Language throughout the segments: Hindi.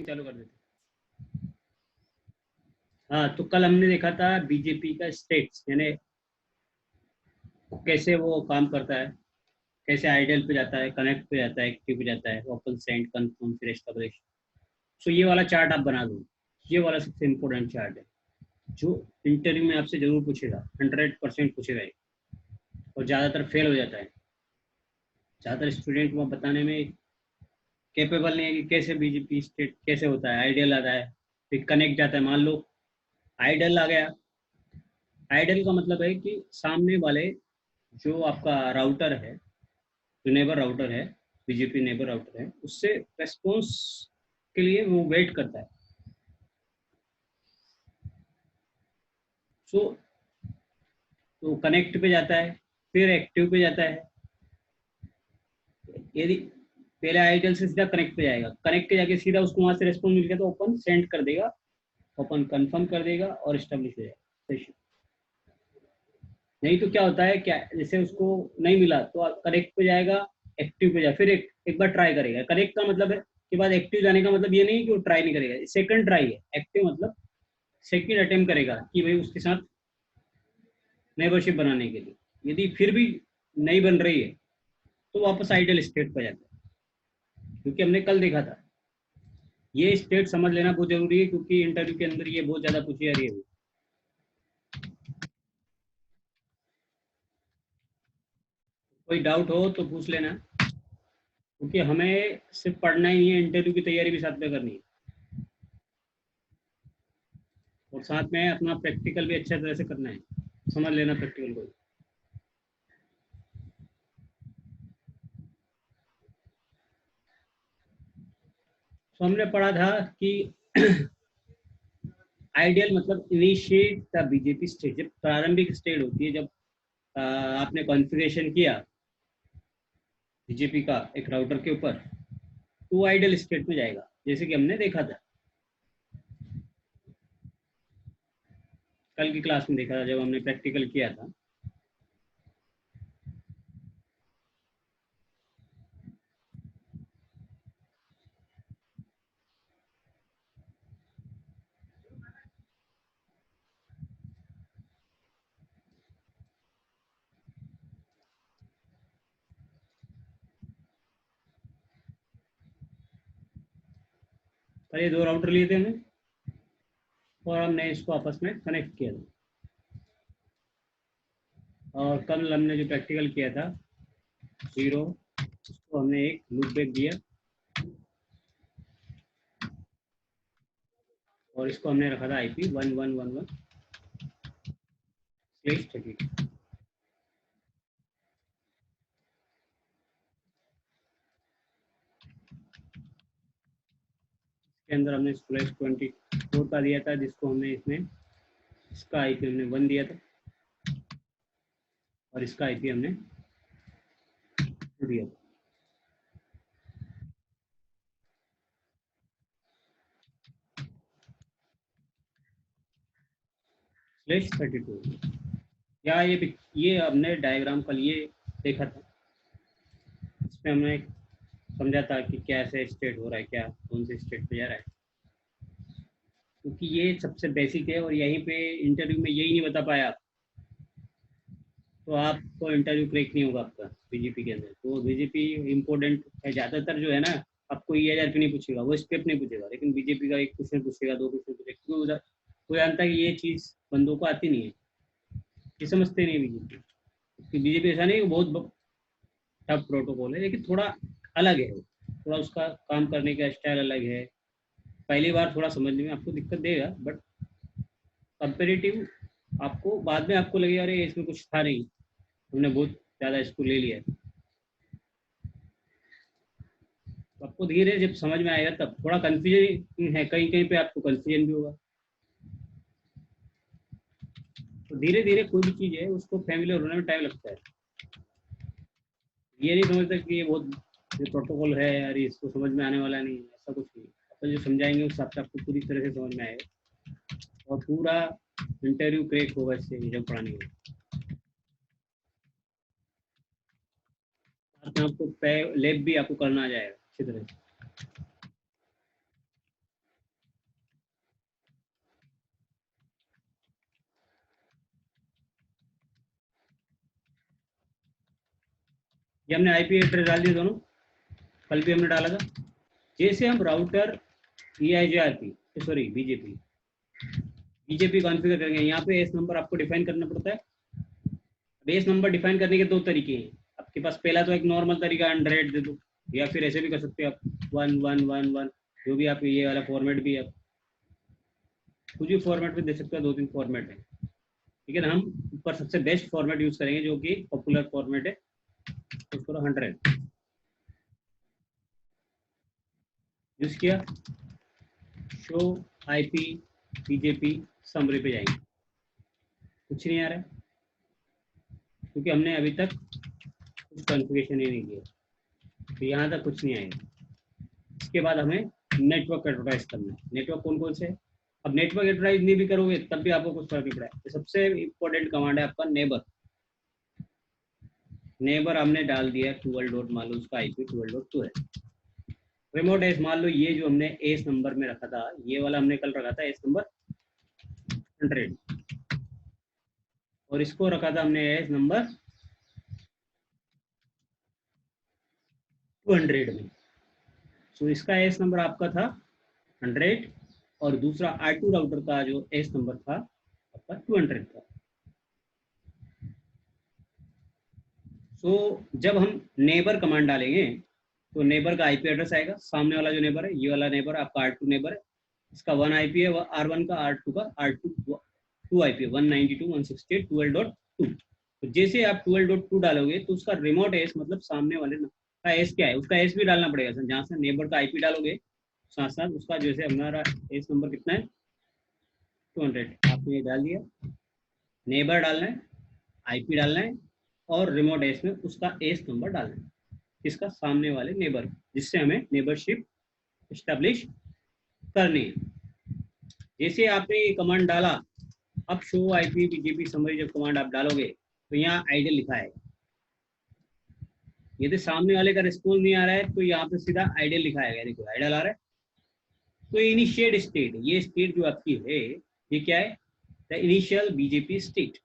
चालू कर देते। हाँ, तो कल हमने देखा था बीजेपी का स्टेट्स, यानी कैसे वो काम करता है, कैसे आइडियल पे जाता है, कनेक्ट पे जाता है, एक्टिव पे जाता है, ओपन सेंड, कंफर्म, फिर एस्टेब्लिश। सो ये वाला चार्ट आप बना दो। ये वाला सबसे इम्पोर्टेंट चार्ट है जो इंटरव्यू में आपसे जरूर पूछेगा, 100% पूछेगा ये, और ज़्यादातर फेल हो जाता है। ज़्यादातर स्टूडेंट को बताने में कैपेबल नहीं है कि कैसे बीजेपी स्टेट कैसे होता है। आइडियल आता है, फिर कनेक्ट जाता है। मान लो आइडियल आ गया। आइडियल का मतलब है कि सामने वाले जो आपका राउटर है, जो नेबर राउटर है, बीजेपी नेबर राउटर है, उससे रेस्पॉन्स के लिए वो वेट करता है। सो तो कनेक्ट पे जाता है, फिर एक्टिव पे जाता है। यदि पहले आइडियल से सीधा कनेक्ट पे जाएगा, कनेक्ट पे जाके सीधा उसको वहां से रेस्पॉन्स मिल गया तो ओपन सेंड कर देगा, ओपन कंफर्म कर देगा और स्टेब्लिश हो जाएगा सेशन। नहीं तो क्या होता है, क्या जैसे उसको नहीं मिला तो कनेक्ट पे जाएगा, एक्टिव पे जाए, फिर एक बार ट्राई करेगा। कनेक्ट का मतलब है के बाद एक्टिव जाने का मतलब ये नहीं कि वो ट्राई नहीं करेगा, सेकंड ट्राई है। एक्टिव मतलब सेकंड अटेम्प्ट करेगा कि भाई उसके साथ नेबरशिप बनाने के लिए। यदि फिर भी नहीं बन रही है तो वापस आइडियल स्टेट पर जाता है, क्योंकि हमने कल देखा था। ये स्टेट समझ लेना बहुत जरूरी है, क्योंकि इंटरव्यू के अंदर ये बहुत ज्यादा पूछी जा रही है। कोई डाउट हो तो पूछ लेना, क्योंकि हमें सिर्फ पढ़ना ही नहीं है, इंटरव्यू की तैयारी भी साथ में करनी है, और साथ में अपना प्रैक्टिकल भी अच्छे तरह से करना है। समझ लेना प्रैक्टिकल को। तो हमने पढ़ा था कि आइडियल मतलब इनिशिएट द बीजेपी स्टेट। जब प्रारंभिक स्टेट होती है, जब आपने कॉन्फ़िगरेशन किया बीजेपी का एक राउटर के ऊपर, तो वो आइडियल स्टेट में जाएगा, जैसे कि हमने देखा था कल की क्लास में। देखा था जब हमने प्रैक्टिकल किया था। पर ये दो राउटर लिए थे हमने, और हमने इसको आपस में कनेक्ट किया था। और कल हमने जो प्रैक्टिकल किया था 0, उसको हमने एक लूप बैक दिया, और इसको हमने रखा था IP 1111/32। के अंदर हमने /24 का दिया था, जिसको हमने इसमें इसका IP हमने 1 दिया था, और इसका IP हमने 2 दिया था। /32 या ये हमने डायग्राम कल ये देखा था। इसमें हमने समझा था कि कैसे स्टेट हो रहा है, क्या कौन से स्टेट पे जा रहा है, क्योंकि ये सबसे बेसिक है, और यहीं पे इंटरव्यू में यही नहीं बता पाया तो आपको इंटरव्यू क्रैक नहीं होगा आपका बीजेपी के अंदर। तो बीजेपी इम्पोर्टेंट है। ज़्यादातर जो है ना, आपको EIR नहीं पूछेगा, वो स्टेप नहीं पूछेगा, लेकिन बीजेपी का एक क्वेश्चन पूछेगा, 2 क्वेश्चन पूछेगा, क्योंकि उधर वो जानता है कि ये चीज़ बंदों को आती नहीं है, ये समझते नहीं है बीजेपी। बीजेपी ऐसा नहीं बहुत टफ प्रोटोकॉल है, लेकिन थोड़ा अलग है। थोड़ा उसका काम करने का स्टाइल अलग है। पहली बार थोड़ा समझने में आपको दिक्कत देगा, बट कंपेरेटिव आपको बाद में आपको लगेगा अरे इसमें कुछ था नहीं, हमने बहुत ज़्यादा इसको ले लिया। तो आपको धीरे जब समझ में आएगा, तब थोड़ा कंफ्यूजन है, कहीं कहीं पे आपको कंफ्यूजन भी होगा। तो धीरे धीरे कोई भी चीज़ है उसको फैमिलियर होने में टाइम लगता है। ये नहीं समझता कि ये बहुत ये प्रोटोकॉल है, अरे इसको समझ में आने वाला नहीं है, ऐसा कुछ नहीं। अपन जो समझाएंगे उस हिसाब से आपको पूरी तरह से समझ में आएगा, और पूरा इंटरव्यू क्रैक होगा इससे जब पढ़ाने में। साथ में आपको लैब भी आपको करना आ जाएगा अच्छी तरह से। ये हमने आईपी एड्रेस डाल दिए दोनों, कल भी हमने डाला था। जैसे हम router EIGRP sorry BJP configure करेंगे, यहाँ पे एस नंबर आपको डिफाइन करना पड़ता है। बेस नंबर डिफाइन करने के दो तरीके हैं आपके पास। पहला तो एक नॉर्मल तरीका 100 दे दो, या फिर ऐसे भी कर सकते हो आप 1111, जो भी आप ये वाला फॉर्मेट भी आप कुछ भी फॉर्मेट में दे सकते हो। 2-3 फॉर्मेट है, ठीक है ना। हम ऊपर सबसे बेस्ट फॉर्मेट यूज करेंगे जो कि पॉपुलर फॉर्मेट है, उसको 100 यूज किया। शो IP BJP समरी पे जाएंगे, कुछ नहीं आ रहा है क्योंकि हमने अभी तक कुछ कॉन्फ़िगरेशन ही नहीं किया, तो यहाँ तक कुछ नहीं आएगा। इसके बाद हमें नेटवर्क एडवर्टाइज करना है। नेटवर्क कौन कौन से है? अब नेटवर्क एडवर्टाइज नहीं भी करोगे तब भी आपको कुछ फर्क नहीं पड़ा है। तो सबसे इंपॉर्टेंट कमांड है आपका नेबर। नेबर हमने डाल दिया 12 डॉट, मान लो उसका IP 12.2 है। रिमोट एस, मान लो ये जो हमने एस नंबर में रखा था, ये वाला हमने कल रखा था एस नंबर 100, और इसको रखा था हमने एस नंबर 200 में। तो इसका एस नंबर आपका था 100, और दूसरा R2 राउटर का जो एस नंबर था आपका 200 था। तो जब हम नेबर कमांड डालेंगे तो नेबर का IP एड्रेस आएगा। सामने वाला जो नेबर है, ये वाला नेबर आपका R2 नेबर है, इसका 1 IP है, R1 का, R2 का, R2 2 IP 192.168.12.2। तो जैसे आप 12.2 डालोगे तो उसका रिमोट एस मतलब सामने वाले का एस क्या है, उसका एस भी डालना पड़ेगा। जहाँ से नेबर का IP डालोगे साथ साथ उसका जैसे हमारा एस नंबर कितना है 200, आपने ये डाल दिया। नेबर डालना है, IP डालना है, और रिमोट एस में उसका एस नंबर डालना है, इसका सामने वाले नेबर, जिससे हमें नेबरशिप इस्टेब्लिश करनी है। जैसे आपने ये कमांड डाला, अब शो IP BJP समरी जब कमांड आप डालोगे तो यहाँ आइडियल लिखा है। यदि सामने वाले का रिस्पॉन्स नहीं आ रहा है तो यहाँ पे सीधा आइडियल लिखा है। देखो आइडियल आ रहा है। तो इनिशिएट स्टेट, ये स्टेट जो आपकी है ये क्या है? The initial BJP state.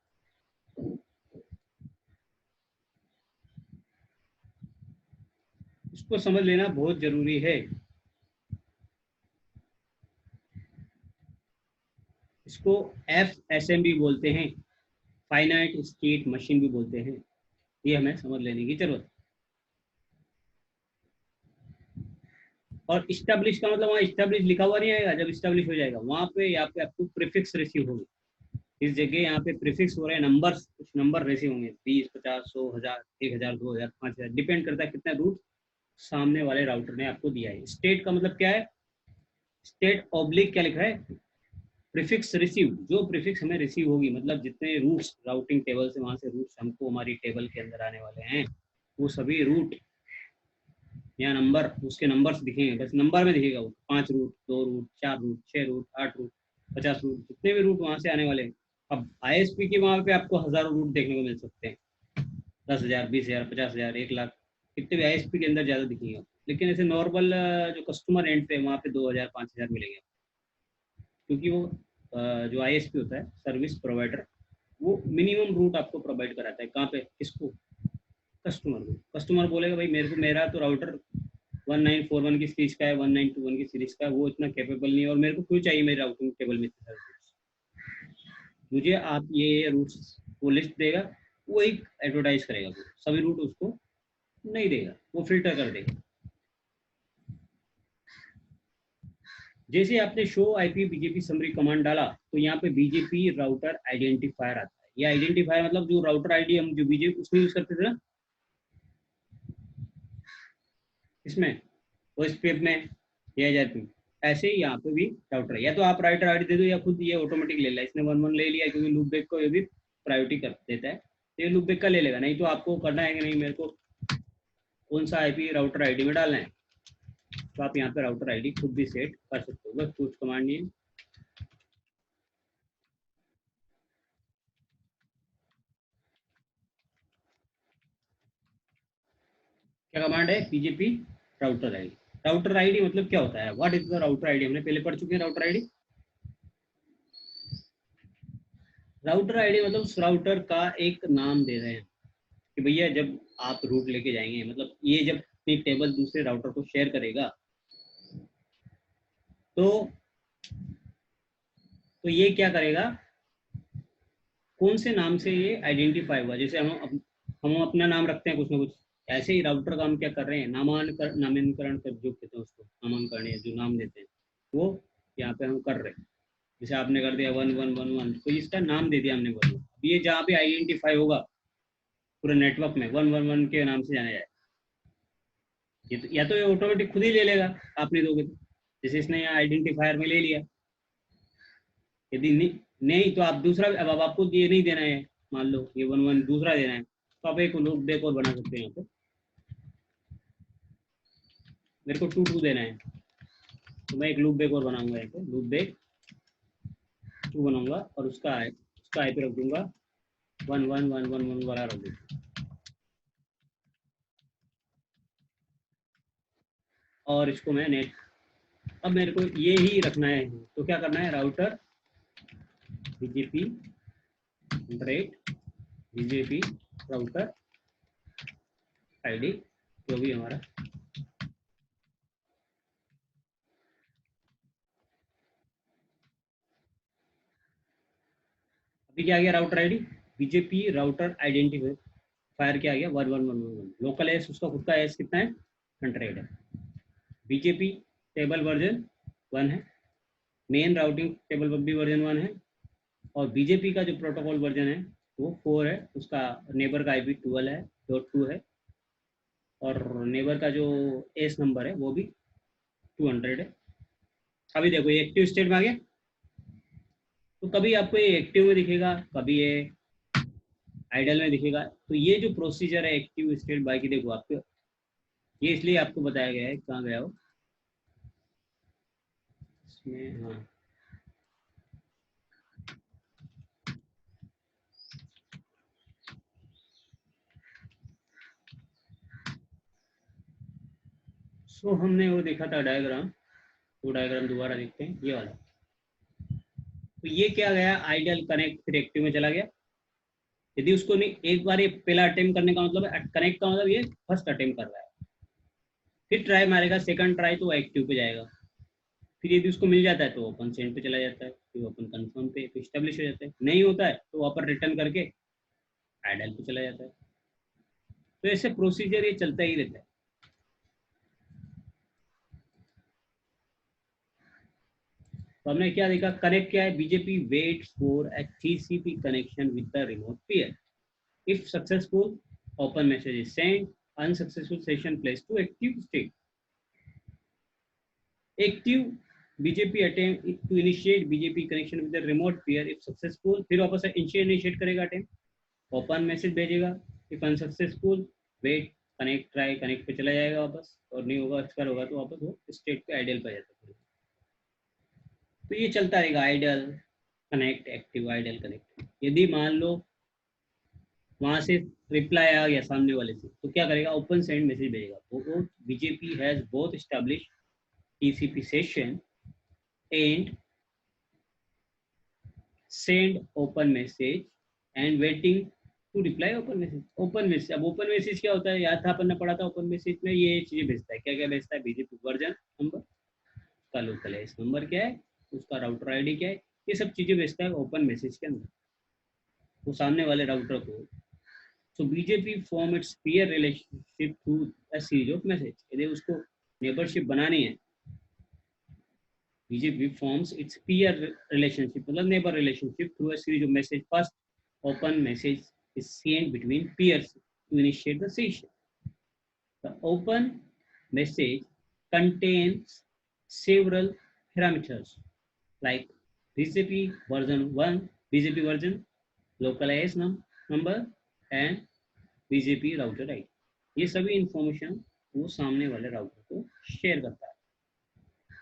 इसको समझ लेना बहुत जरूरी है। इसको FSM भी बोलते हैं, फाइनाइट स्टेट मशीन भी बोलते हैं। ये हमें समझ लेने की जरूरत है। और इस्टेब्लिश का मतलब वहाँ इस्टेब्लिश लिखा हुआ नहीं आएगा, जब इस्टेब्लिश हो जाएगा वहाँ पे यहाँ पे आपको प्रीफिक्स रिसीव होगी। इस जगह यहाँ पे प्रीफिक्स हो रहे हैं नंबर्स, कुछ नंबर रिसीव होंगे 20, 50, 100, 1000, 1000, 2000, 5000, डिपेंड करता है कितना रूट सामने वाले राउटर ने आपको दिया है। स्टेट का मतलब क्या है? स्टेट ऑब्लिक क्या लिखा है? Prefix receive. जो प्रीफिक्स हमें रिसीव होगी, मतलब जितने रूट्स राउटिंग टेबल से वहां से रूट्स हमको हमारी टेबल के अंदर आने वाले हैं, वो सभी रूट या नंबर, उसके नंबर्स दिखेंगे, बस नंबर में दिखेगा वो। 5 route, 2 route, 4 route, 6 route, 8 route, 50 route, जितने भी रूट वहां से आने वाले हैं। अब ISP के वहां पे आपको हजारों रूट देखने को मिल सकते हैं, 10,000, 20,000, 50,000, 1 लाख, कितने भी ISP के अंदर ज्यादा दिखेंगे। लेकिन ऐसे नॉर्मल जो कस्टमर एंड पे वहाँ पे 2,000, 5,000 मिलेंगे, क्योंकि वो जो ISP होता है सर्विस प्रोवाइडर, वो मिनिमम रूट आपको प्रोवाइड कराता है। कहाँ पे? किसको? कस्टमर को। कस्टमर बोलेगा भाई मेरे को, मेरा तो राउटर 1941 की सीरीज का है, 1921 की सीरीज का है, वो इतना कैपेबल नहीं है, और मेरे को क्यों चाहिए मेरे राउटिंग टेबल में इतने सारे रूट्स। मुझे आप ये रूट्स वो लिस्ट देगा, वो एक एडवर्टाइज करेगा, वो सभी रूट उसको नहीं देगा, वो फिल्टर कर देगा। जैसे आपने show IP BJP summary command डाला तो यहाँ पे BJP राउटर आइडेंटिफायर आता है। ये आइडेंटिफायर मतलब जो राउटर आईडी हम जो BJP उसमें यूज करते थे ना, इसमें OSPF में या HRP, ऐसे ही यहाँ पे भी राउटर है। या तो आप राउटर आईडी दे दो या खुद ये ऑटोमेटिक ले ला। इसने 1-1 ले लिया क्योंकि लूप बैक को ये भी प्रायोरिटी कर देता है, तो ये लूप बैक का ले लेगा। नहीं तो आपको करना है कि नहीं मेरे को कौन सा IP राउटर आईडी में डालना है, तो आप यहाँ पे राउटर आईडी खुद भी सेट कर सकते हो, बस कुछ कमांड नहीं है। क्या कमांड है? BJP router ID. Router ID मतलब क्या होता है? What is the router ID? हमने पहले पढ़ चुके हैं राउटर आईडी। राउटर आईडी मतलब उस राउटर का एक नाम दे रहे हैं, कि भैया जब आप रूट लेके जाएंगे, मतलब ये जब एक टेबल दूसरे राउटर को शेयर करेगा तो ये क्या करेगा, कौन से नाम से ये आइडेंटिफाई हुआ। जैसे हम अपना नाम रखते हैं कुछ ना कुछ, ऐसे ही राउटर का हम क्या कर रहे हैं, नामांकरण कर जो कहते हैं उसको, नामांकरण जो नाम देते हैं वो यहाँ पे हम कर रहे हैं। जैसे आपने कर दिया 1111, तो इसका नाम दे दिया हमने 11। अब ये जहाँ पे आइडेंटिफाई होगा पूरे नेटवर्क में 111 के नाम से जाना जाए, ये तो या तो ये ऑटोमेटिक खुद ही ले लेगा आपने दोगे तो, जैसे इसने यहाँ आइडेंटिफायर में ले लिया। यदि नहीं तो आप दूसरा, अब आपको ये नहीं देना है, मान लो ये 11 दूसरा देना है, तो आप एक लूप बैक और बना सकते हैं। यहाँ पे मेरे को 22 देना है, तो मैं एक लूप बैक और बनाऊंगा, यहाँ पे लूप बैक 2 बनाऊंगा और उसका आईपी रख दूंगा 11111 वाला रख दूंगा। और इसको मैं नेट, अब मेरे को ये ही रखना है, तो क्या करना है, router BJP rate BJP router ID जो भी हमारा, अभी क्या आ गया, router ID BJP router identifier क्या आ गया 11111। लोकल एस उसका खुद का एस कितना है, 100 है। बीजेपी टेबल वर्जन 1 है, मेन राउटिंग टेबल भी वर्जन 1 है, और बीजेपी का जो प्रोटोकॉल वर्जन है वो 4 है। उसका नेबर का आईपी 12 है, .2 है, और नेबर का जो एस नंबर है वो भी 200 है। अभी देखो ये एक्टिव स्टेट में आ गया, तो कभी आपको ये एक्टिव में दिखेगा, कभी ये आइडल में दिखेगा। तो ये जो प्रोसीजर है एक्टिव स्टेट, बाकी देखो आपको ये इसलिए आपको बताया गया है, कहाँ गया हो इसमें, हाँ सो हमने वो देखा था डायग्राम, वो डायग्राम दोबारा देखते हैं, ये वाला। तो ये क्या गया, आइडल कनेक्ट फिर एक्टिव में चला गया। यदि उसको नहीं, एक बार ये पहला अटेम्प्ट करने का मतलब है, कनेक्ट का मतलब ये फर्स्ट अटेम्प्ट कर रहा है, फिर ट्राई मारेगा, सेकंड ट्राई तो एक्टिव पे जाएगा। फिर यदि उसको मिल जाता है तो ओपन सेंड पे चला जाता है, फिर ओपन कंफर्म पे इस्टेब्लिश हो जाता है। नहीं होता है तो वहाँ पर रिटर्न करके आइडल पे चला जाता है। तो ऐसे प्रोसीजर ये चलता ही रहता है। तो हमने क्या देखा, कनेक्ट क्या है, BJP waits for a TCP connection with the remote peer. If successful, open message is sent. Unsuccessful, session placed to active state. Active BJP attempt to initiate BJP connection with the remote peer. If successful, फिर वापस initiate करेगा attempt. Open message भेजेगा. If unsuccessful, wait, connect, try, connect पे चला जाएगा वापस, और नहीं होगा, एक्सपायर होगा तो वापस वो स्टेट पे आइडल पे जाता है। तो ये चलता रहेगा, idle connect active, idle connect. यदि मान लो वहां से रिप्लाई आ गया सामने वाले से, तो क्या करेगा, ओपन सेंड मैसेज भेजेगा, वो BGP has both establish TCP session and send open message and waiting to reply open message. Open message, अब ओपन मैसेज क्या होता है, याद था अपन ने पढ़ा था, ओपन मैसेज में ये चीजें भेजता है, क्या क्या भेजता है, बीजेपी वर्जन नंबर, उसका लोकल एस नंबर क्या है, उसका राउटर आईडी क्या है, ये सब चीजें भेजता है ओपन मैसेज के अंदर वो सामने वाले राउटर को। So BJP form its peer relationship through a series of message. यदि उसको नेबरशिप बनानी है, BJP forms its peer relationship मतलब neighbor relationship through a series of message. First, open message is sent between peers to initiate the session. The open message contains several parameters like BJP version 1, BJP version, local IS number and BJP router ID, ये सभी इंफॉर्मेशन वो सामने वाले राउटर को शेयर करता है।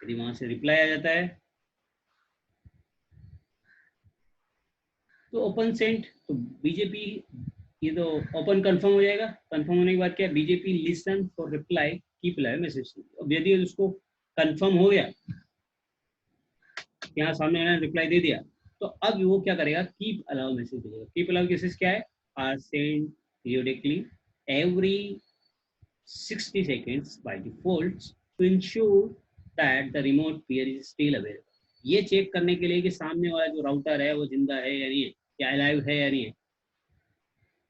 यदि वहां से रिप्लाई आ जाता है तो ओपन सेंड, तो बीजेपी ये तो ओपन कंफर्म हो जाएगा। कंफर्म होने के बाद क्या, BJP listen for reply keep allow message. अब यदि उसको कंफर्म हो गया, यहाँ सामने मैंने रिप्लाई दे दिया, तो अब वो क्या करेगा, कीप अलाउ मैसेज भेजेगा। कीप अलाउ मैसेज क्या है, are send periodically every 60 seconds by default to ensure that the remote peer is still available. ये चेक करने के लिए कि सामने वाला जो राउटर है वो जिंदा है या नहीं है, या अलाइव है या नहीं है,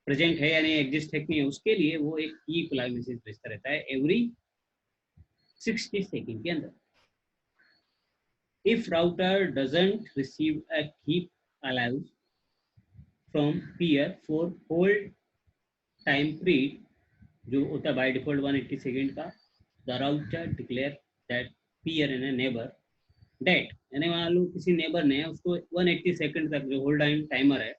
प्रेजेंट है या नहीं, एग्जिस्ट है कि नहीं है, उसके लिए वो एक कीप अलाइव मैसेज भेजता रहता है एवरी 60 सेकंड के अंदर. If router doesn't receive a keep alive from peer for whole time period, जो होता है बाय डिफॉल्ट 180 सेकेंड का, the router declare that peer and neighbour dead, यानी मान लो किसी नेबर ने उसको 180 सेकेंड तक जो होल्ड टाइम टाइमर है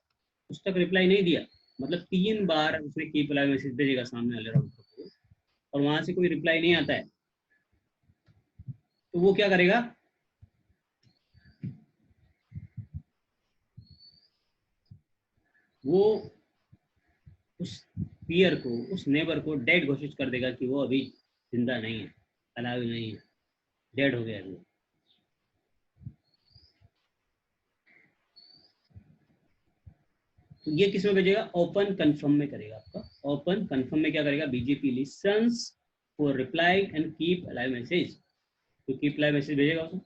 उस तक रिप्लाई नहीं दिया, मतलब 3 बार उसने कीप अलाइव मैसेज भेजेगा सामने वाले राउटर को और वहां से कोई रिप्लाई नहीं आता है, तो वो क्या करेगा, वो उस पीयर को, उस नेबर को डेड घोषित कर देगा कि वो अभी जिंदा नहीं है, अलाइव नहीं है, डेड हो गया है. तो ये किस में भेजेगा, ओपन कंफर्म में करेगा. आपका ओपन कंफर्म में क्या करेगा, BJP lessons for reply and keep alive message, तो कीप अलाइव मैसेज भेजेगा, उसको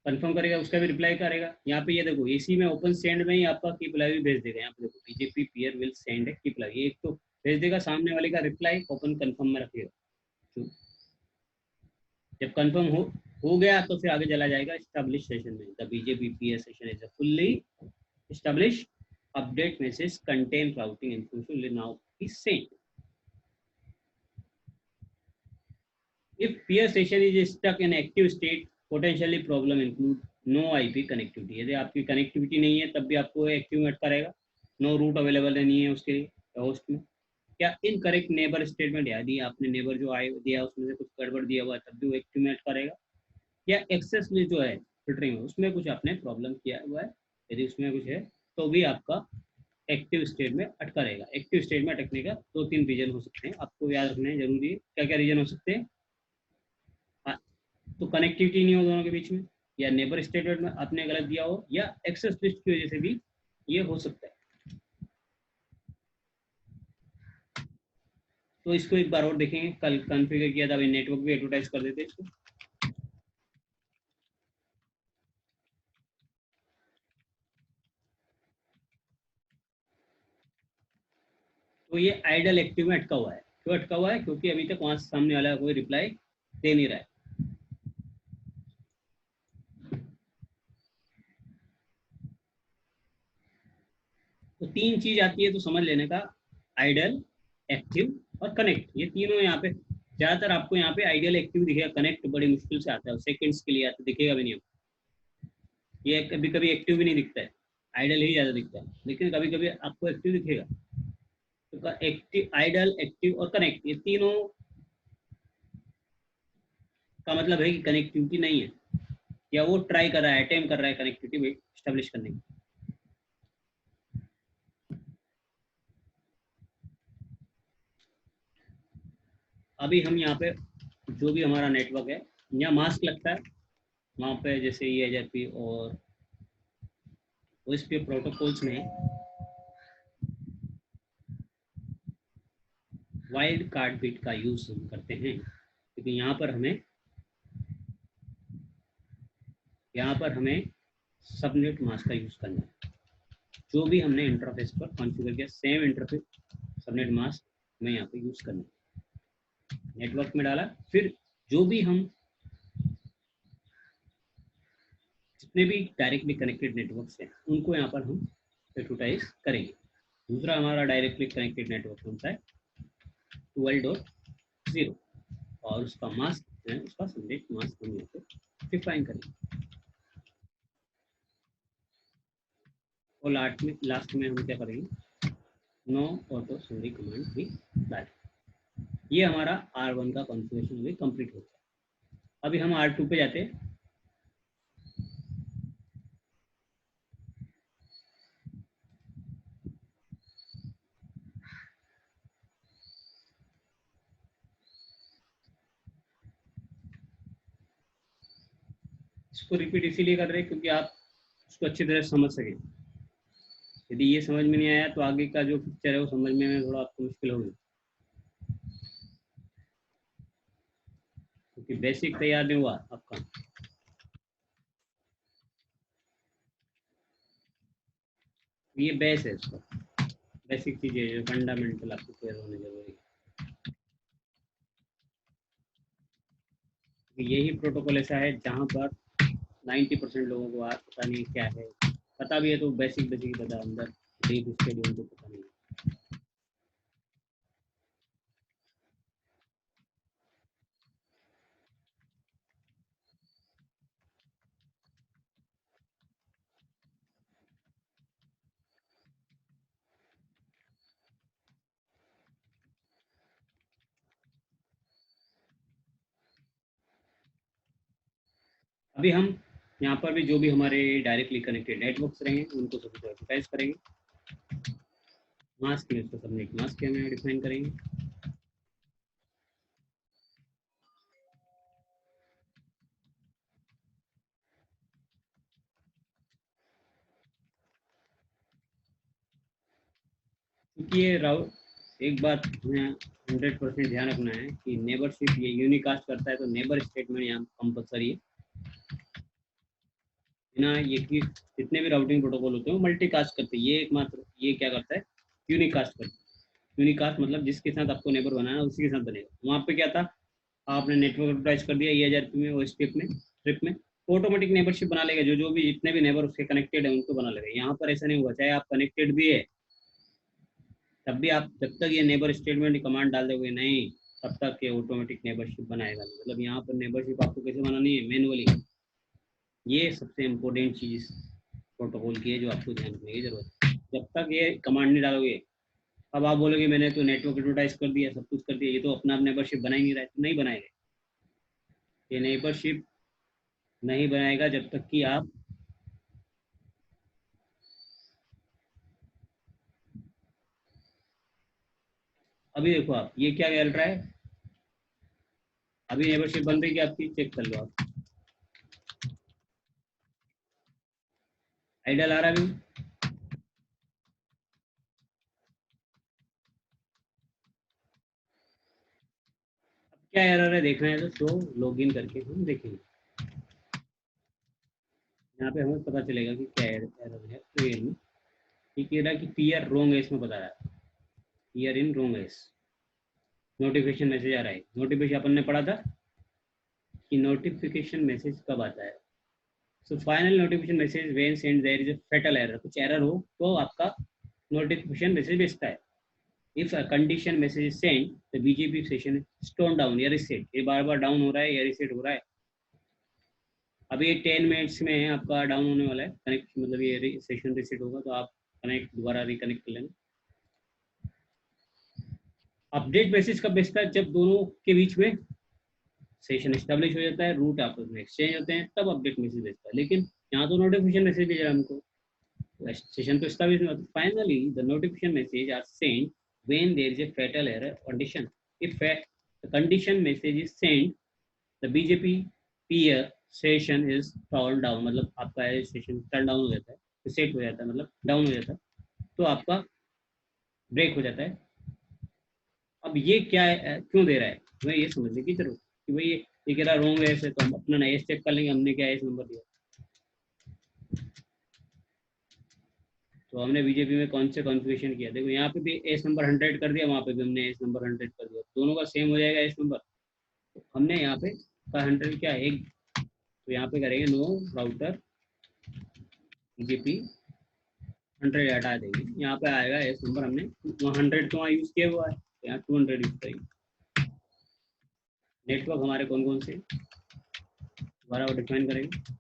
कंफर्म करेगा, उसका भी रिप्लाई करेगा. यहाँ पे ये देखो एसी में ओपन सेंड में ही आपका कीप अलाइव भेज देगा. यहाँ पे देखो बीजेपी पीयर विल सेंड है कीप अलाइव, ये एक तो भेज देगा, सामने वाले का रिप्लाई ओपन कंफर्म में रखेगा. तो जब कंफर्म हो गया तो फिर आगे चला जाएगा एस्टैब्लिश सेशन में. The BGP peer session is a fully established, update message contain routing information will now be sent. If peer session is stuck in active state, potentially problem include no IP connectivity. यदि आपकी कनेक्टिविटी नहीं है तब भी आपको एक्टिव में अटका रहेगा. नो रूट अवेलेबल नहीं है उसके होस्ट में. क्या इनकरेक्ट नेबर स्टेटमेंट, यदि आपने नेबर जो आए दिया उसमें से कुछ गड़बड़ दिया हुआ है तब भी वो एक्टिव में अटका रहेगा. या एक्सेस में जो है फिल्टरिंग में उसमें कुछ आपने प्रॉब्लम किया हुआ है, यदि उसमें कुछ है तो भी आपका एक्टिव स्टेट में अटका रहेगा. एक्टिव स्टेट में अटकने का 2-3 रीजन हो सकते हैं, आपको याद रखना जरूरी है. क्या क्या रीजन हो सकते हैं, तो कनेक्टिविटी नहीं हो दोनों के बीच में, या नेबर स्टेटमेंट में आपने गलत दिया हो, या एक्सेस लिस्ट की वजह से भी ये हो सकता है. तो इसको एक बार और देखेंगे. कल कॉन्फ़िगर किया था, अभी नेटवर्क भी एडवर्टाइज कर देते इसको. तो ये आइडल एक्टिव में अटका हुआ है. क्यों अटका हुआ है, क्योंकि अभी तक वहां से सामने वाला कोई रिप्लाई दे नहीं रहा है. तो 3 चीज आती है तो समझ लेने का, आइडल, एक्टिव और कनेक्ट. ये तीनों यहाँ पे ज्यादातर आपको यहाँ पे आइडियल एक्टिव दिखेगा, कनेक्ट बड़ी मुश्किल से आता है, सेकंड्स के लिए आता, दिखेगा भी नहीं. ये कभी कभी एक्टिव भी नहीं दिखता है, आइडल ही ज्यादा दिखता है, लेकिन कभी कभी आपको एक्टिव दिखेगा. तो एक्टिव, आइडल, एक्टिव और कनेक्ट, ये तीनों का मतलब है कि कनेक्टिविटी नहीं है, या वो ट्राई कर रहा है, अटेम्प्ट कर रहा है कनेक्टिविटी स्टेब्लिश करने की. अभी हम यहाँ पे जो भी हमारा नेटवर्क है, यहाँ मास्क लगता है, वहाँ पे जैसे EIGRP और OSPF प्रोटोकॉल्स में वाइल्ड कार्ड बिट का यूज हम करते हैं, क्योंकि यहाँ पर हमें सबनेट मास्क का यूज करना है. जो भी हमने इंटरफेस पर कॉन्फ़िगर किया, सेम इंटरफेस सबनेट मास्क हमें यहाँ पे यूज करना है. नेटवर्क में डाला, फिर जो भी हम जितने भी डायरेक्टली कनेक्टेड नेटवर्क्स हैं उनको यहाँ पर हम एडवर्टाइज करेंगे. दूसरा हमारा डायरेक्टली कनेक्टेड नेटवर्क होता है 12.0 और उसका मास्क है, उसका सबनेट मास्क हम यहाँ पे डिफाइन करेंगे. और लास्ट में हम क्या करेंगे, नो ऑटो सॉरी कमांड भी डालें. ये हमारा R1 का कॉन्फ़िगरेशन भी कंप्लीट हो गया. अभी हम R2 पे जाते हैं. इसको रिपीट इसीलिए कर रहे हैं क्योंकि आप उसको अच्छी तरह समझ सकें. यदि ये समझ में नहीं आया तो आगे का जो पिक्चर है वो समझने में थोड़ा आपको मुश्किल होगी, क्योंकि बेसिक तैयार नहीं हुआ आपका। ये बेस है इसका, बेसिक चीज़ें जो फंडामेंटल आपको क्लियर होने जरूरी है। तो यही प्रोटोकॉल ऐसा है जहाँ पर 90% लोगों को आज पता नहीं क्या है, पता भी है तो बेसिक बेसिक पता, अंदर डीप स्टडी उनको पता नहीं। अभी हम यहाँ पर भी जो भी हमारे डायरेक्टली कनेक्टेड नेटवर्क्स रहेंगे उनको सभी प्रायोरिटाइज करेंगे। मास्क में उसको सबने एक मास्क के में डिफाइन करेंगे। क्योंकि ये राउट एक बात हमें 100% ध्यान रखना है कि नेबरशिप ये यूनिकास्ट करता है, तो नेबर स्टेटमेंट यहाँ कंपलसरी है। बिना ये कि जितने भी राउटिंग प्रोटोकॉल होते हैं वो मल्टीकास्ट करते हैं, ये एकमात्र ये क्या करता है, यूनिकास्ट करता है। यूनिकास्ट मतलब जिसके साथ आपको नेबर बनाना है उसी के साथ बनेगा। वहाँ पे क्या था, आपने नेटवर्क एडवर्टाइज कर दिया EIGRP में, वो स्ट्रिप में ऑटोमेटिक नेबरशिप बना लेगा, जो जो भी जितने भी नेबर उसके कनेक्टेड है उनको बना लेगा। यहाँ पर ऐसा नहीं हुआ, चाहे आप कनेक्टेड भी है तब भी आप जब तक ये नेबर स्टेटमेंट कमांड डाल दोगे नहीं, तब तक ये ऑटोमेटिक नेबरशिप बनाएगा। मतलब यहाँ पर नेबरशिप आपको कैसे बनानी है, मैनुअली। ये सबसे इम्पोर्टेंट चीज़ प्रोटोकॉल की है जो आपको ध्यान रखने की जरूरत है। जब तक ये कमांड नहीं डालोगे, अब आप बोलोगे मैंने तो नेटवर्क एडवर्टाइज कर दिया, सब कुछ कर दिया, ये तो अपना आप नेबरशिप बना ही नहीं रहा है, तो नहीं बनाएगा। ये नेबरशिप नहीं बनाएगा जब तक कि आप अभी देखो, आप ये क्या चल रहा है, अभी नेबरशिप बन रही है आपकी, चेक कर लो आप। आइडल आ रहा है अभी। क्या एरर है देखना है तो लॉग इन करके हम देखेंगे, यहाँ पे हमें पता चलेगा कि क्या एरर है रियल में। ये कह रहा है कि पीयर रोंग है, इसमें बता रहा है पीयर इन रोंग है। नोटिफिकेशन मैसेज आ रहा है, नोटिफिकेशन अपन ने पढ़ा था कि नोटिफिकेशन मैसेज कब आता है। So final notification message when send there is a fatal error, कुछ एरर हो तो आपका नोटिफिकेशन मैसेज भेजता है। If a condition message is send the BGP session stone down या रिसेट, ये बार बार डाउन हो रहा है या रिसेट हो रहा है। अभी ये 10 मिनट्स में आपका डाउन होने वाला है कनेक्ट, मतलब ये सेशन रिसेट होगा तो आप कनेक्ट दोबारा रिकनेक्ट कर लेना। अपडेट मैसेज कब भेजता है, जब दोनों के बीच में सेशन एस्टेब्लिश हो जाता है, रूट आपस में एक्सचेंज होते हैं, तब अपडेट मैसेज भेजता है। लेकिन यहाँ तो नोटिफिकेशन मैसेज भेज रहा है हमको, सेशन तो एस्टेब्लिश नहीं होता। Finally the notification message are send when there is a fatal error condition. If the condition message is send the BGP peer session is turn down, मतलब आपका सेशन टर्न डाउन हो जाता है, सेट हो जाता है, मतलब डाउन हो जाता है, तो आपका ब्रेक हो जाता है। अब ये क्या है, क्यों दे रहा है, मैं ये समझने की जरूरत कि भाई ये कह रहा रॉन्ग है ऐसे, तो हम अपना नया चेक कर लेंगे हमने क्या एस नंबर दिया। तो हमने बीजेपी में कौन से कॉन्फ़िगरेशन किया, देखो यहाँ पे भी एस नंबर 100 कर दिया, वहाँ पे भी हमने एस नंबर 100 कर दिया, दोनों का सेम हो जाएगा एस नंबर। तो हमने यहाँ पे का 100 क्या एक, तो यहाँ पे करेंगे नो राउटर बीजेपी 100 हटा देंगे, यहाँ पे आएगा एस नंबर, हमने वहाँ 100 तो वहाँ यूज़ किया हुआ है, तो यहाँ 200 यूज़ करेंगे। नेटवर्क हमारे कौन कौन से दोबारा वो डिफाइन करेंगे।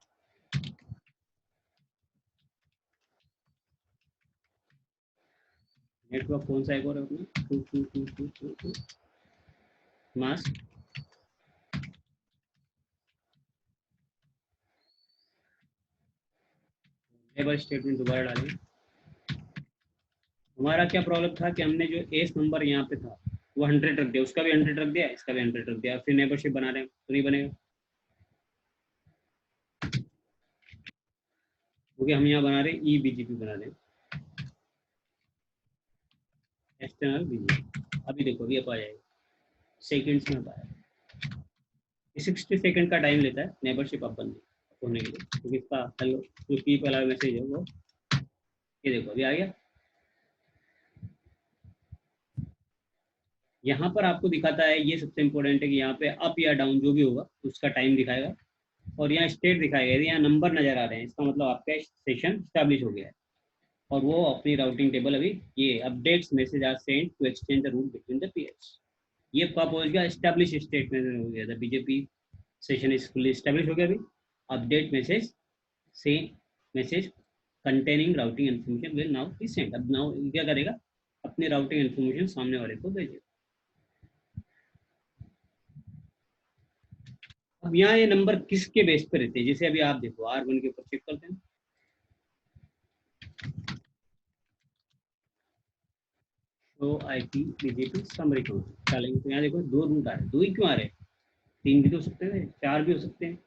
नेटवर्क कौन सा एक और है अपना, two two two two two two mask. Labour statement दोबारा डालें। हमारा क्या प्रॉब्लम था कि हमने जो एस नंबर यहाँ पे था वो 100 रख दिया, उसका भी 100 रख दिया, इसका भी 100 रख दिया, फिर नेबरशिप बना रहे हैं तो नहीं बनेगा, क्योंकि हम यहाँ बना रहे हैं ई बीजीपी बना रहे हैं। External BJP. अभी देखो अभी अब आ जाएगा, सेकेंड्स में पाया। 60 सेकंड का टाइम लेता है नेबरशिप अप बंद होने के लिए, क्योंकि इसका हेलो जो की वाला मैसेज है वो ये देखो अभी आ गया। यहाँ पर आपको दिखाता है, ये सबसे इंपॉर्टेंट है कि यहाँ पे अप या डाउन जो भी होगा उसका टाइम दिखाएगा, और यहाँ स्टेट दिखाएगा। यदि यहाँ नंबर नजर आ रहे हैं इसका मतलब आपका सेशन स्टैब्लिश हो गया है। और वो अपनी राउटिंग टेबल अभी ये updates message are send to exchange the route between the peers, ये कब पहुंच गया, स्टैब्लिश स्टेट में हो गया था। BJP session is fully establish हो गया अभी। अपडेट मैसेज से message containing routing information will now be send. अब नाउ क्या करेगा, अपनी राउटिंग इन्फॉर्मेशन सामने वाले को भेजेगा। अब यहाँ ये नंबर किसके बेस पे रहते हैं, जैसे अभी आप देखो R1 के ऊपर चेक करते हैं, तो IP बीजेपी समरी डालेंगे तो यहाँ देखो 2 रूट आ रहे हैं। 2 ही क्यों आ रहे हैं, 3 भी तो हो सकते हैं, 4 भी हो सकते हैं,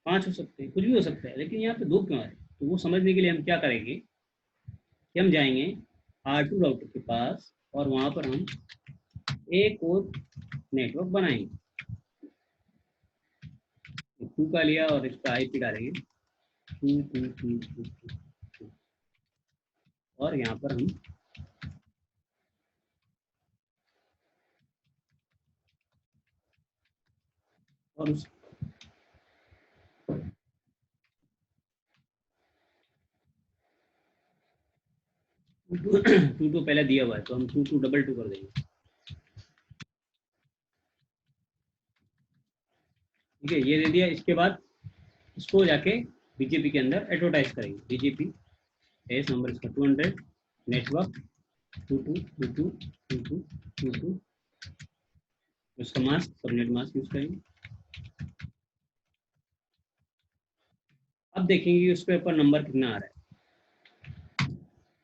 5 हो सकते हैं, कुछ भी हो सकता है, लेकिन यहाँ पे 2 क्यों आ रहे हैं। तो वो समझने के लिए हम क्या करेंगे कि हम जाएंगे R2 राउटर के पास और वहां पर हम एक और नेटवर्क बनाएंगे। 2 का लिया और इस पर IP डालेंगे 2 2 2 2 2 और यहाँ पर हम और उस 2 2 पहले दिया हुआ है तो हम 2 2 डबल 2 कर देंगे। ठीक है, ये दे दिया। इसके बाद इसको जाके बीजेपी के अंदर एडवर्टाइज करेंगे। बीजेपी एस नंबर इसका 200 नेटवर्क 22222222 उसका मास्क सबनेट मास्क यूज करेंगे। अब देखेंगे कि उसके ऊपर नंबर कितना आ रहा है।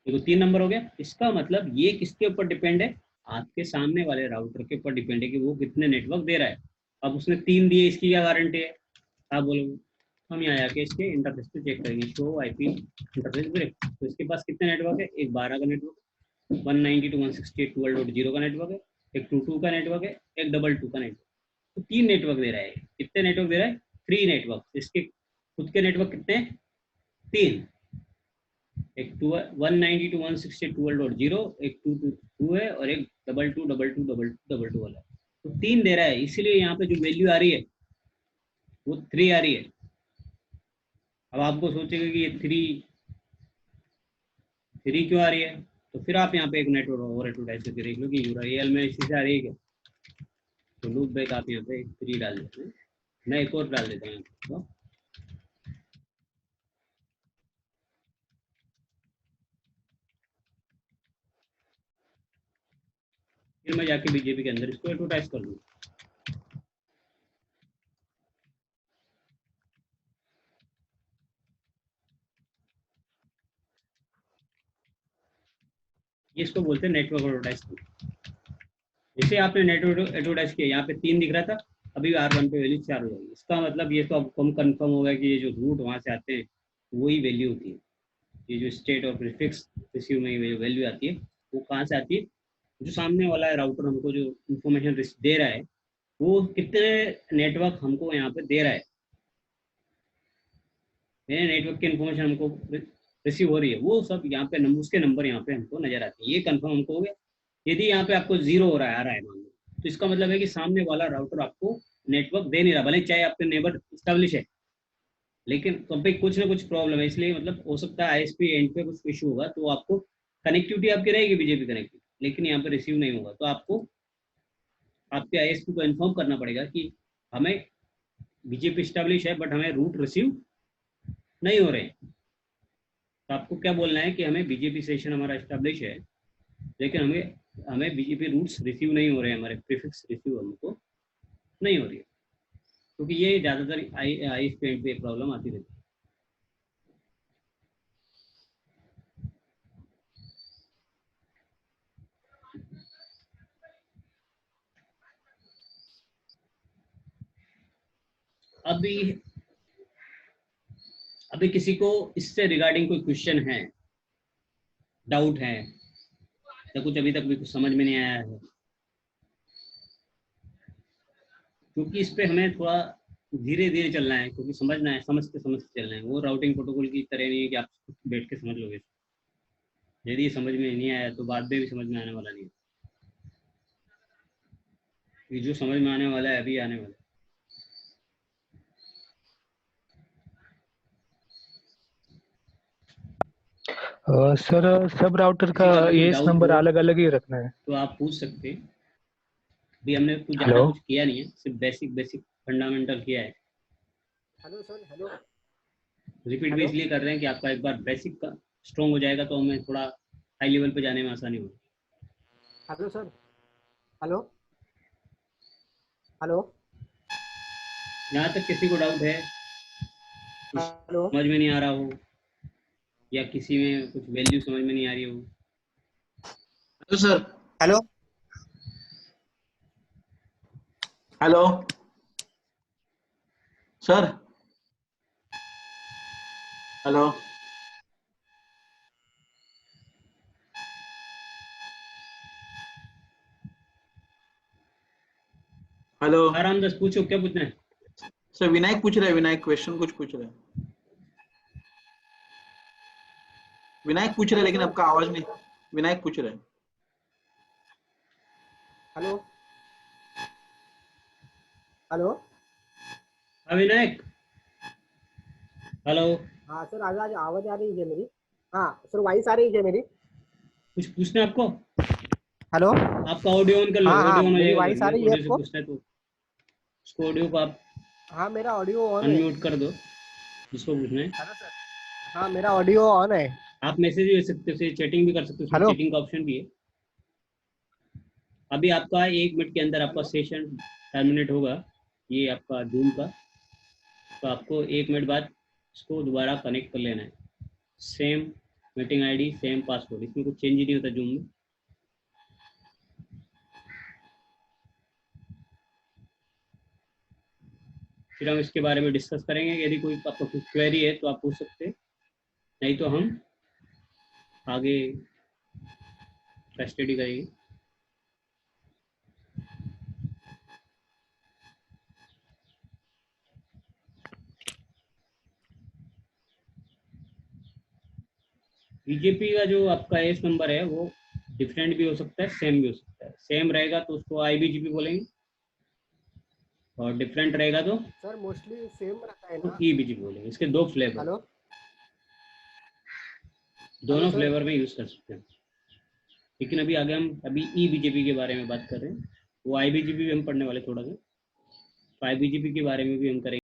देखो 3 नंबर हो गया। इसका मतलब ये किसके ऊपर डिपेंड है, आपके सामने वाले राउटर के ऊपर डिपेंड है कि वो कितने नेटवर्क दे रहा है। अब उसने 3 दिए, इसकी क्या गारंटी है आप बोलोगे। हम यहाँ आके इसके इंटरफेस पे चेक करेंगे, शो IP इंटरफेस ब्रेक। तो इसके पास कितने नेटवर्क है, एक 12 का नेटवर्क, 192.168.12.0 का नेटवर्क है, एक 22 का नेटवर्क है, एक 22 का नेटवर्क। तो 3 नेटवर्क दे रहा है। कितने नेटवर्क दे रहा है, 3 नेटवर्क। इसके खुद के नेटवर्क कितने हैं, 3। एक 192.168.12.0, एक 222 है और एक 222222 वाला है। तो 3 दे रहा है, इसीलिए यहाँ पे जो वैल्यू आ रही है वो 3 आ रही है। अब आपको सोचेगा कि ये 3 क्यों आ रही है, तो फिर आप यहाँ पे एक नेटवर्क और एडवर्टाइज करके देख लो कि यूआरएल में इसी से आ रही है क्या। तो लूप बैक आप यहाँ पे 3 डाल देते हैं। मैं एक और डाल देता हूँ तो फिर मैं जाके बीजेपी के अंदर इसको एडवर्टाइज कर दूँ। ये इसको बोलते हैं नेटवर्क एडवर्टाइज। जैसे आपने नेटवर्क एडवर्टाइज किया, यहाँ पे 3 दिख रहा था, अभी R1 पे वैल्यू 4 हो जाएगी। इसका मतलब ये तो अब कम कंफर्म होगा कि ये जो रूट वहाँ से आते हैं वही वैल्यू होती है। ये जो स्टेट और प्रीफिक्स रिसीव में वैल्यू आती है वो कहाँ से आती है, जो सामने वाला है राउटर हमको जो इन्फॉर्मेशन दे रहा है वो कितने नेटवर्क हमको यहाँ पे दे रहा है, नेटवर्क की इन्फॉर्मेशन हमको रिसीव हो रही है, वो सब यहाँ पे उसके नंबर यहाँ पे हमको नजर आते हैं। ये कंफर्म हमको हो गया। यदि यहाँ पे आपको 0 हो रहा है, आ रहा है मान लो, तो इसका मतलब है कि सामने वाला राउटर आपको नेटवर्क दे नहीं रहा, भले चाहे आपके नेबर स्टैब्लिश है, लेकिन तो पे कुछ ना कुछ प्रॉब्लम है। इसलिए मतलब हो सकता है ISP एंड पे कुछ इशू होगा, तो आपको कनेक्टिविटी आपकी रहेगी बीजेपी कनेक्टिविटी, लेकिन यहाँ पे रिसीव नहीं होगा। तो आपको आपके ISP को इन्फॉर्म करना पड़ेगा कि हमें बीजेपी स्टैब्लिश है बट हमें रूट रिसीव नहीं हो रहे हैं। तो आपको क्या बोलना है कि हमें बीजेपी सेशन हमारा स्टैब्लिश है, लेकिन हमें हमें बीजेपी रूट्स रिसीव नहीं हो रहे हैं, हमारे प्रीफिक्स रिसीव हमको नहीं हो रही है, क्योंकि ये ज़्यादातर ISP पे प्रॉब्लम आती रहती है। अभी अभी किसी को इससे रिगार्डिंग कोई क्वेश्चन है, डाउट है, या कुछ अभी तक भी कुछ समझ में नहीं आया है? क्योंकि इस पे हमें थोड़ा धीरे धीरे चलना है, क्योंकि समझना है, समझते चलना है। वो राउटिंग प्रोटोकॉल की तरह नहीं है कि आप बैठ के समझ लोगे। यदि ये समझ में नहीं आया तो बाद में भी समझ में आने वाला नहीं है। ये जो समझ में आने वाला है अभी आने वाला है। सर सब राउटर का किसी का भी कोई एएस डाउट नंबर हो अलग अलग ही रखना है। तो आप पूछ सकते हैं। अभी हमने कुछ ज़्यादा हेलो। कुछ किया नहीं है, सिर्फ बेसिक बेसिक फंडामेंटल किया है। Hello sir. हेलो रिपीट भी हेलो इसलिए कर रहे हैं कि आपका एक बार बेसिक का स्ट्रॉन्ग हो जाएगा तो हमें थोड़ा हाई लेवल पे जाने में आसानी होगी। Hello sir. हेलो हेलो यहाँ तक किसी को डाउट है, कुछ हेलो समझ में नहीं आ रहा हो, या किसी में कुछ वैल्यू समझ में नहीं आ रही हो? Hello sir. Hello hello sir. Hello hello आराम से पूछो, क्या पूछना है? सर, विनायक पूछ रहे हैं। विनायक क्वेश्चन कुछ पूछ रहे हैं। विनायक पूछ रहे हैं हेलो लेकिन सर। आपका आवाज नहीं। विनायक पूछ रहे हैं। हेलो हेलो हाँ विनायक, हेलो। हाँ सर, आज आज आवाज आ रही है मेरी? हाँ सर, वॉइस आ रही है मेरी? कुछ पूछना है आपको? हेलो। आपका ऑडियो ऑन कर लो, हाँ हाँ, ऑडियो ऑन हो मेरी जाएगा फिर। वॉइस आ मेरे को रही है ऑडियो से आपको? पूछना है तो उसको ऑडियो को आप हाँ, मेरा ऑडियो ऑन है। अनम्यूट कर दो, जिसको पूछना है। Hello sir. हाँ, मेरा ऑडियो ऑन है। आप मैसेज भी भेज सकते हो, चैटिंग भी कर सकते हो, उसमें हेलो चैटिंग का ऑप्शन भी है। अभी आपका 1 मिनट के अंदर आपका हेलो सेशन टर्मिनेट होगा, ये आपका जूम का। तो आपको 1 मिनट बाद इसको दोबारा कनेक्ट कर लेना है। Same meeting ID, same password, इसमें कुछ चेंज ही नहीं होता जूम में। फिर हम इसके बारे में डिस्कस करेंगे। यदि कोई आपको कुछ क्वेरी है तो आप पूछ सकते हैं, नहीं तो हम आगे का स्टडी करेंगे। बीजेपी का जो आपका एस नंबर है वो डिफरेंट भी हो सकता है, सेम भी हो सकता है। सेम रहेगा तो उसको आईबीजीपी बोलेंगे, और डिफरेंट रहेगा तो सर, मोस्टली सेम रहता है ना? ईबीजीपी बोलेंगे। इसके दो फ्लेवर, हेलो हेलो दोनों सर। फ्लेवर में यूज कर सकते हैं। लेकिन अभी आगे हम अभी ई बीजेपी के बारे में बात कर रहे हैं। वो आईबीजीपी भी हम पढ़ने वाले थोड़ा सा, तो आईबीजीपी के बारे में भी हम करेंगे।